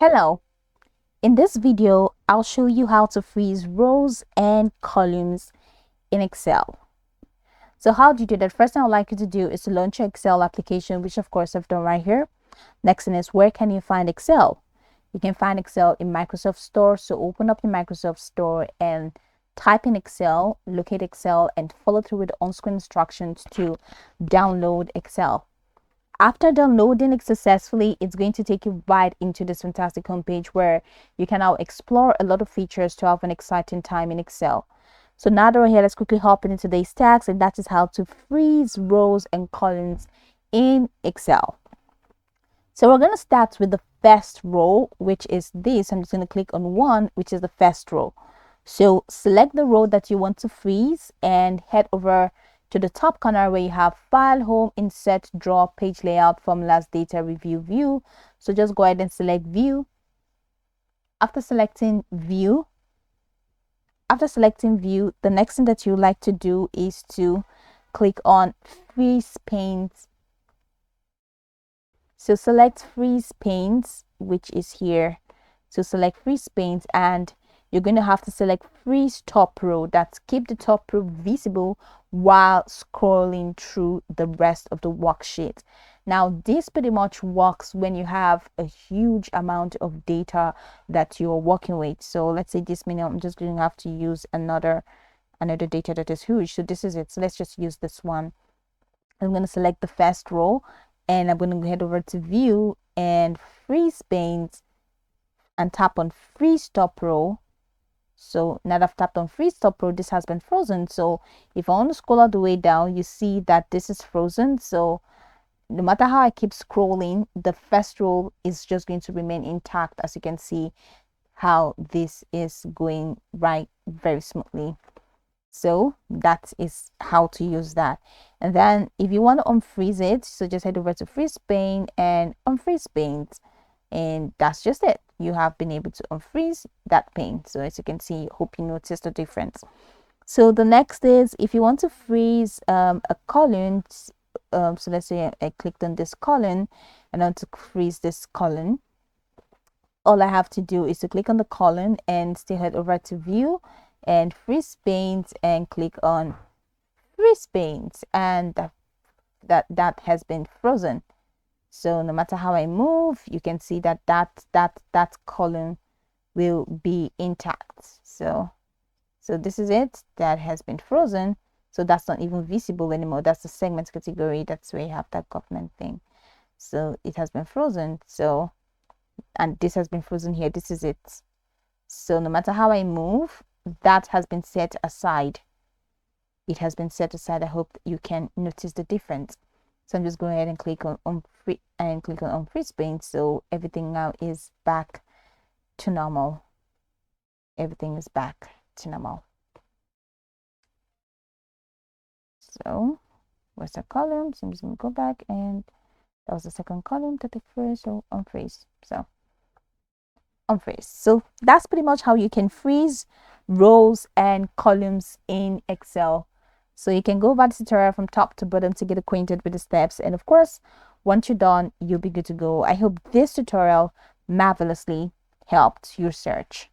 Hello, in this video, I'll show you how to freeze rows and columns in Excel. So how do you do that? First thing I'd like you to do is to launch your Excel application, which of course I've done right here. Next thing is, where can you find Excel? You can find Excel in Microsoft Store. So open up your Microsoft Store and type in Excel, locate Excel, and follow through with the on-screen instructions to download Excel. After downloading it successfully, it's going to take you right into this fantastic homepage where you can now explore a lot of features to have an exciting time in Excel. So now that we're here, let's quickly hop into today's task, and that is how to freeze rows and columns in Excel. So we're going to start with the first row, which is this. I'm just going to click on one, which is the first row. So select the row that you want to freeze and head over to the top corner where you have File, Home, Insert, Draw, Page Layout, Formulas, Data, Review, View. So just go ahead and select View. After selecting View, the next thing that you like to do is to click on Freeze Panes. So select Freeze Panes, which is here. So select Freeze Panes, and you're going to have to select Freeze Top Row. That's keep the top row visible while scrolling through the rest of the worksheet. Now, this pretty much works when you have a huge amount of data that you're working with. So let's say this minute, I'm just going to have to use another data that is huge. So this is it. So let's just use this one. I'm going to select the first row, and I'm going to head over to View and Freeze Panes and tap on Freeze Top Row. So now that I've tapped on Freeze Top Row, this has been frozen. So if I want to scroll all the way down, you see that this is frozen. So no matter how I keep scrolling, the first row is just going to remain intact, as you can see how this is going right very smoothly. So that is how to use that. And then if you want to unfreeze it, so just head over to Freeze Pane and unfreeze panes, and that's just it. You have been able to unfreeze that pane. So as you can see, hope you noticed the difference. So the next is, if you want to freeze a column, so let's say I clicked on this column and I want to freeze this column. All I have to do is to click on the column and still head over to View and Freeze Panes and click on Freeze Panes, and that has been frozen. So no matter how I move, you can see that that column will be intact. So this is it. That has been frozen. So that's not even visible anymore. That's the segment category. That's where you have that government thing. So it has been frozen. So, and this has been frozen here. This is it. So no matter how I move, that has been set aside. It has been set aside. I hope you can notice the difference. So I'm just going ahead and click on Freeze Panes. So everything now is back to normal. Everything is back to normal. So where's the column? So I'm just going to go back, and that was the second column that I first. So unfreeze. So unfreeze. So that's pretty much how you can freeze rows and columns in Excel. So you can go over this tutorial from top to bottom to get acquainted with the steps. And of course, once you're done, you'll be good to go. I hope this tutorial marvelously helped your search.